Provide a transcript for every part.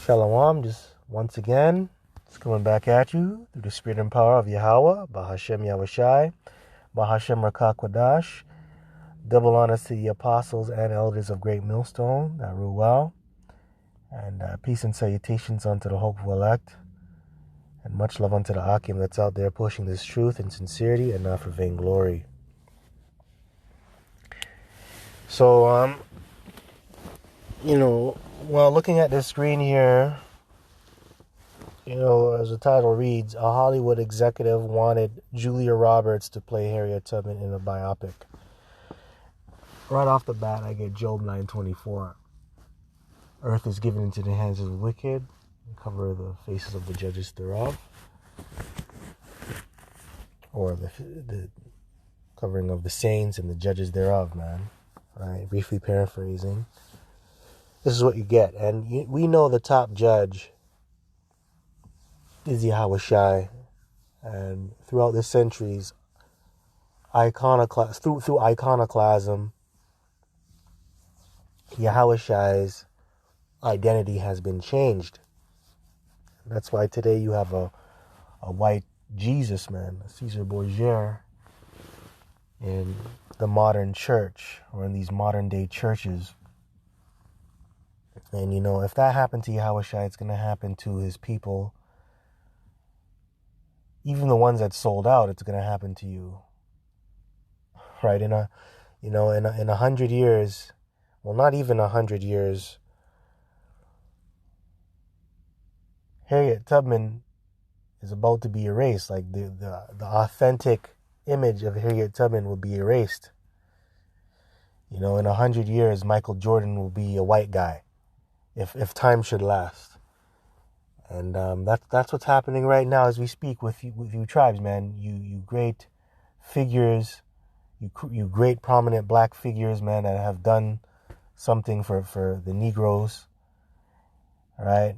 Shalom, just once again, it's coming back at you through the spirit and power of Yahweh, Bahashem Yahushai, Bahashem Rakakwadash. Double honors to the apostles and elders of Great Millstone that rule well, and peace and salutations unto the hopeful elect, and much love unto the Akim that's out there pushing this truth in sincerity and not for vainglory. So, while looking at the screen here, as the title reads, a Hollywood executive wanted Julia Roberts to play Harriet Tubman in a biopic. Right off the bat, I get Job 9:24. Earth is given into the hands of the wicked, cover the faces of the judges thereof. Or the covering of the saints and the judges thereof, man. Right? Briefly paraphrasing. This is what you get. And we know the top judge is Yahushai. And throughout the centuries, through iconoclasm, Yahushai's identity has been changed. That's why today you have a white Jesus, man, Caesar Borgia, in the modern church or in these modern day churches. And if that happened to Yahushai, it's going to happen to his people. Even the ones that sold out, it's going to happen to you. Right? In 100 years, well, not even 100 years, Harriet Tubman is about to be erased. Like the authentic image of Harriet Tubman will be erased. In 100 years, Michael Jordan will be a white guy, if time should last. And that's what's happening right now as we speak with you tribes, man. You great figures, you great prominent black figures, man, that have done something for the Negroes. All right,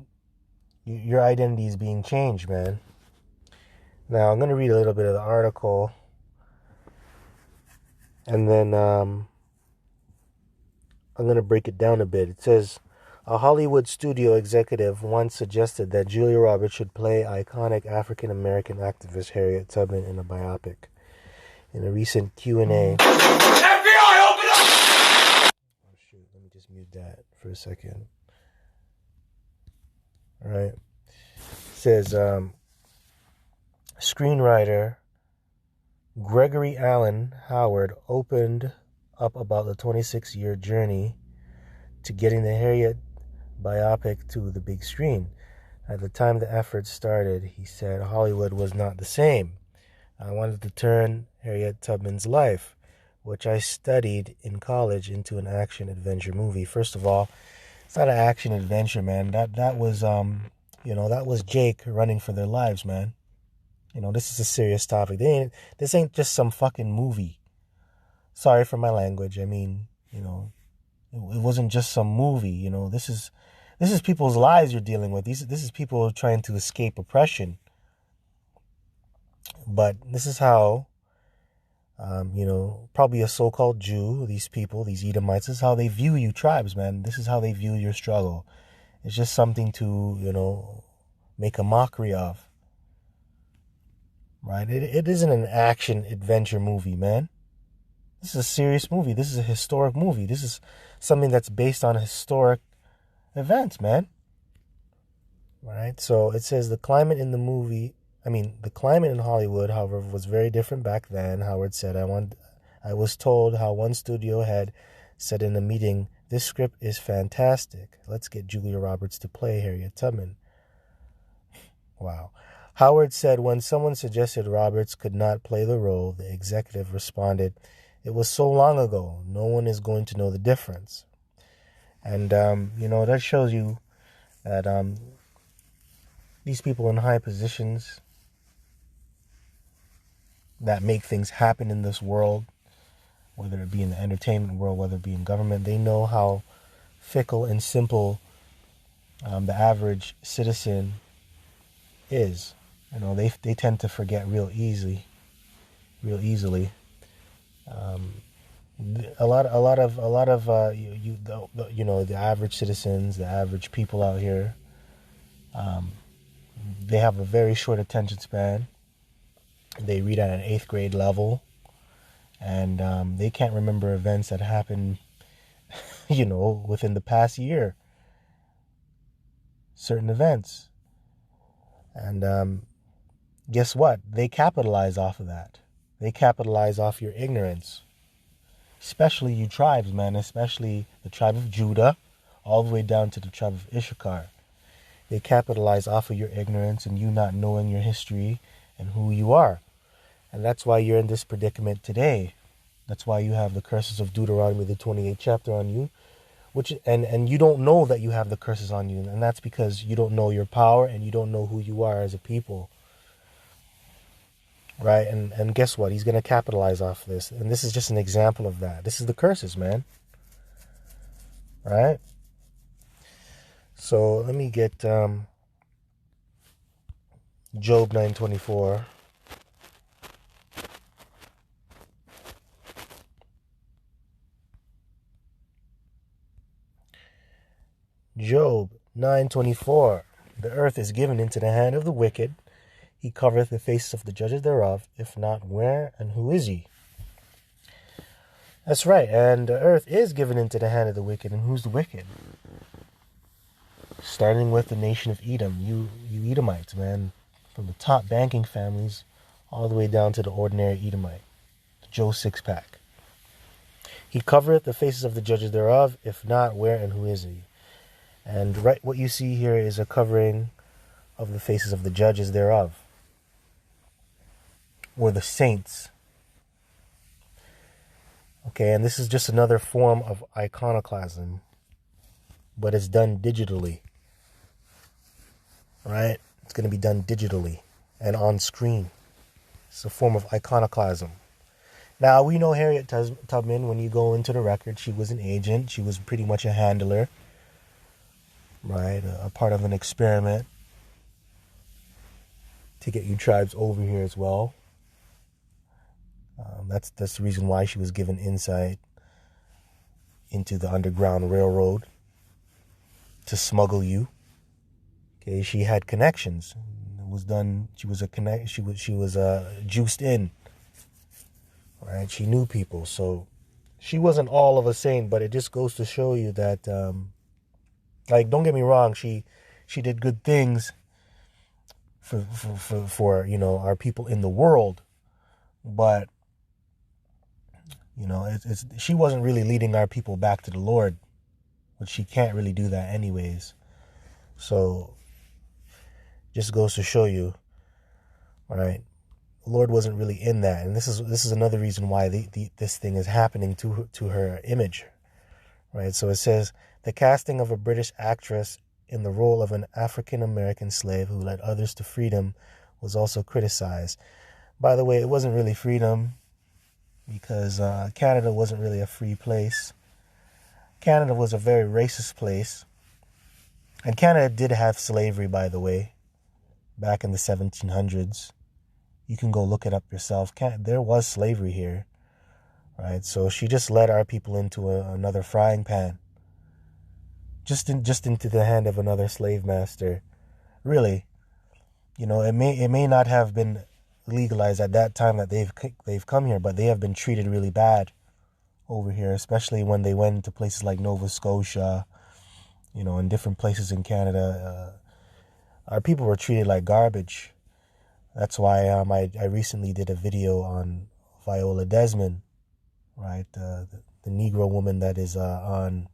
your identity is being changed, man. Now I'm going to read a little bit of the article, and then I'm going to break it down a bit. It says, a Hollywood studio executive once suggested that Julia Roberts should play iconic African-American activist Harriet Tubman in a biopic. In a recent Q&A... FBI, open up! Oh, shoot. Let me just mute that for a second. All right. It says, screenwriter Gregory Allen Howard opened up about the 26-year journey to getting the Harriet biopic to the big screen. At the time the effort started, he said, Hollywood was not the same. I wanted to turn Harriet Tubman's life, which I studied in college, into an action-adventure movie. First of all, it's not an action-adventure, man. That was, that was Jake running for their lives, man. This is a serious topic. This ain't just some fucking movie. Sorry for my language. I mean, it wasn't just some movie. This is people's lives you're dealing with. This is people trying to escape oppression. But this is how, probably a so-called Jew, these people, these Edomites, this is how they view you tribes, man. This is how they view your struggle. It's just something to, make a mockery of. Right? It isn't an action-adventure movie, man. This is a serious movie. This is a historic movie. This is something that's based on historic events, man. Right? So it says the climate in Hollywood, however, was very different back then. Howard said, I was told how one studio head said in a meeting, this script is fantastic. Let's get Julia Roberts to play Harriet Tubman. Wow. Howard said when someone suggested Roberts could not play the role, the executive responded, it was so long ago, no one is going to know the difference. And, that shows you that these people in high positions that make things happen in this world, whether it be in the entertainment world, whether it be in government, they know how fickle and simple the average citizen is. They tend to forget real easily. A lot of the average citizens, the average people out here, They have a very short attention span. They read at an 8th grade level, and they can't remember events that happened, within the past year. Certain events. And guess what? They capitalize off of that. They capitalize off your ignorance. Especially you tribes, man. Especially the tribe of Judah, all the way down to the tribe of Issachar. They capitalize off of your ignorance and you not knowing your history and who you are. And that's why you're in this predicament today. That's why you have the curses of Deuteronomy, the 28th chapter on you. And you don't know that you have the curses on you. And that's because you don't know your power and you don't know who you are as a people. Right? And guess what? He's going to capitalize off this. And this is just an example of that. This is the curses, man. Right? So let me get Job 9:24. Job 9:24. The earth is given into the hand of the wicked. He covereth the faces of the judges thereof. If not, where and who is he? That's right. And the earth is given into the hand of the wicked. And who's the wicked? Starting with the nation of Edom. You Edomites, man. From the top banking families all the way down to the ordinary Edomite. The Joe Six-Pack. He covereth the faces of the judges thereof. If not, where and who is he? And right, what you see here is a covering of the faces of the judges thereof, or the saints. Okay, and this is just another form of iconoclasm, but it's done digitally. Right? It's going to be done digitally and on screen. It's a form of iconoclasm. Now, we know Harriet Tubman, when you go into the record, she was an agent. She was pretty much a handler. Right? A part of an experiment to get you tribes over here as well. That's the reason why she was given insight into the Underground Railroad to smuggle you. Okay, she had connections. It was done. She was juiced in. Right? She knew people, so she wasn't all of a saint. But it just goes to show you that, don't get me wrong, she did good things for our people in the world, but she wasn't really leading our people back to the Lord, but she can't really do that anyways. So just goes to show you, all right, the Lord wasn't really in that. And this is another reason why this thing is happening to her image, right? So it says, the casting of a British actress in the role of an African-American slave who led others to freedom was also criticized. By the way, it wasn't really freedom, because Canada wasn't really a free place. Canada was a very racist place. And Canada did have slavery, by the way, back in the 1700s. You can go look it up yourself. There was slavery here, right? So she just led our people into another frying pan. Just into the hand of another slave master. Really, it may not have been legalized at that time that they've come here, but they have been treated really bad over here, especially when they went to places like Nova Scotia, and different places in Canada. Our people were treated like garbage. That's why I recently did a video on Viola Desmond, right? The Negro woman that is on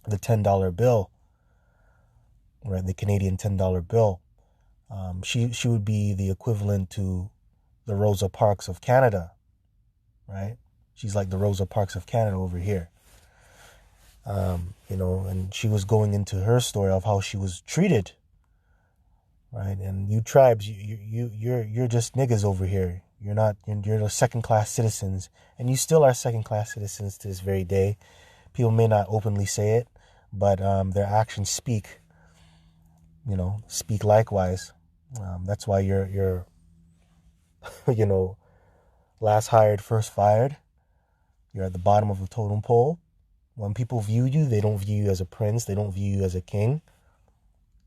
the $10 bill, right? The Canadian $10 bill. She would be the equivalent to the Rosa Parks of Canada, right? She's like the Rosa Parks of Canada over here. And she was going into her story of how she was treated, right? And you tribes, you're just niggas over here. You're second-class citizens, and you still are second-class citizens to this very day. People may not openly say it, but their actions speak likewise. That's why you're last hired, first fired. You're at the bottom of the totem pole. When people view you, they don't view you as a prince. They don't view you as a king.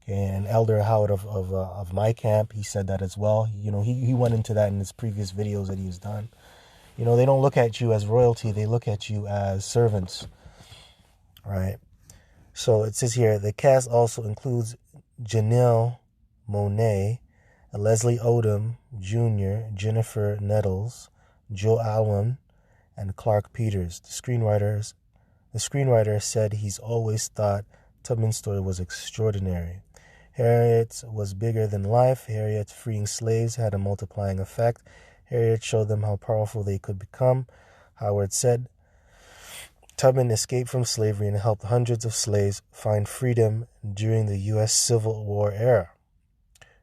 Okay, and Elder Howard of my camp, he said that as well. He went into that in his previous videos that he's done. They don't look at you as royalty, they look at you as servants. Right? So it says here, the cast also includes Janelle Monáe, Leslie Odom Jr., Jennifer Nettles, Joe Alwyn, and Clark Peters. The screenwriter said he's always thought Tubman's story was extraordinary. Harriet was bigger than life. Harriet freeing slaves had a multiplying effect. Harriet showed them how powerful they could become. Howard said, Tubman escaped from slavery and helped hundreds of slaves find freedom during the U.S. Civil War era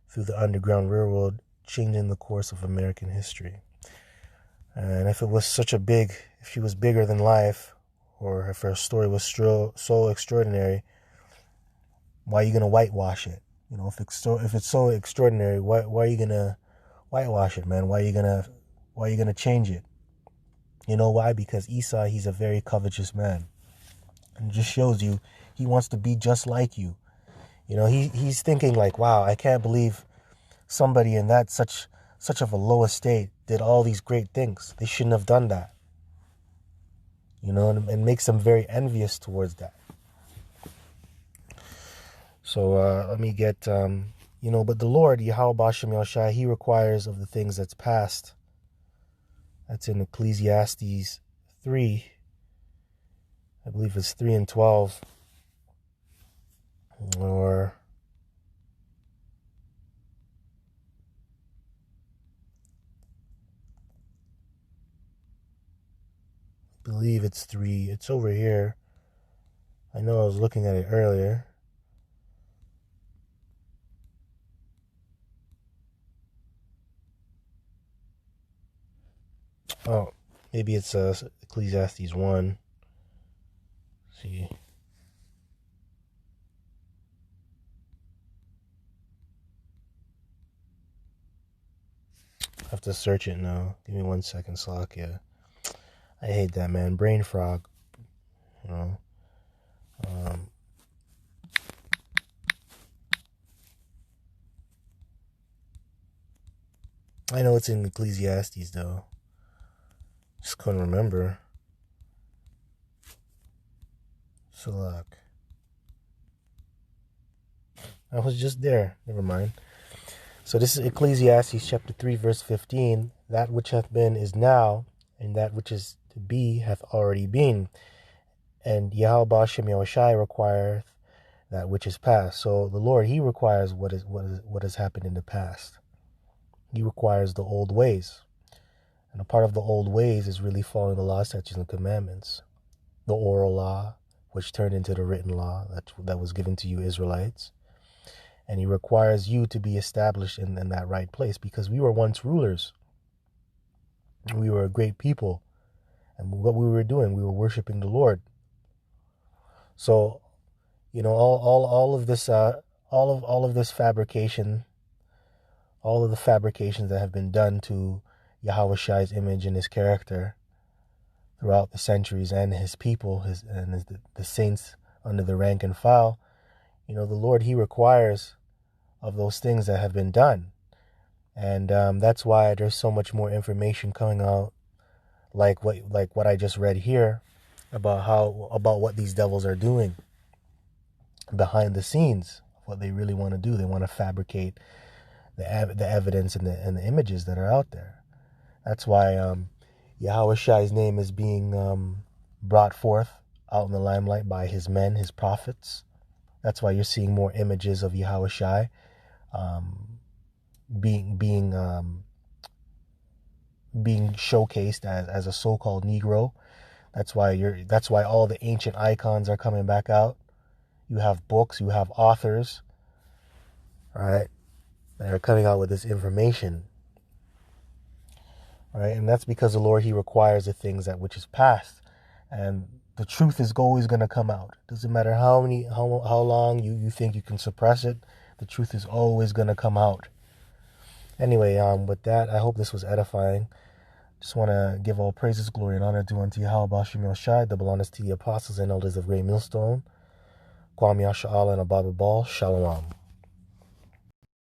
through the Underground Railroad, changing the course of American history. And if she was bigger than life, or if her story was so extraordinary, why are you going to whitewash it? If it's so extraordinary, why are you going to whitewash it, man? Why are you going to change it? You know why? Because Esau, he's a very covetous man. And it just shows you he wants to be just like you. He's thinking like, wow, I can't believe somebody in that such of a low estate did all these great things. They shouldn't have done that. And it makes him very envious towards that. So let me get, but the Lord, Yahweh Bashem Yahushai, he requires of the things that's past. That's in Ecclesiastes 3. I believe it's 3 and 12. Or I believe it's 3. It's over here. I know I was looking at it earlier. Oh, maybe it's Ecclesiastes 1. Let's see. I have to search it now. Give me 1 second, Slakia. I hate that, man. Brain frog. I know it's in Ecclesiastes, though. Just couldn't remember. Salak. I was just there. Never mind. So this is Ecclesiastes chapter 3, verse 15. That which hath been is now, and that which is to be hath already been. And Yahweh Bashem Yahushai requireth that which is past. So the Lord, he requires what has happened in the past. He requires the old ways. And a part of the old ways is really following the law, statutes, and commandments. The oral law, which turned into the written law that was given to you Israelites. And he requires you to be established in that right place, because we were once rulers. We were a great people. And what we were doing, we were worshiping the Lord. So, all of this fabrication, all of the fabrications that have been done to Yahweh Shai's image and his character throughout the centuries, and his people, the saints under the rank and file, the Lord, he requires of those things that have been done. And that's why there's so much more information coming out, like what I just read here, about what these devils are doing behind the scenes, what they really want to do. They want to fabricate the evidence and the images that are out there. That's why Yahweh Shai's name is being brought forth out in the limelight by his men, his prophets. That's why you're seeing more images of Yahweh Shai being showcased as a so-called Negro. That's why all the ancient icons are coming back out. You have books, you have authors, right, that are coming out with this information. Right? And that's because the Lord, he requires the things that which is past. And the truth is always going to come out. Doesn't matter how long you think you can suppress it, the truth is always going to come out. Anyway, with that, I hope this was edifying. Just want to give all praises, glory, and honor due unto Yahweh Bashem Yahushai, double honors to the apostles and elders of Great Millstone. Kwam Yasha Allah and Abba Ball. Shalom.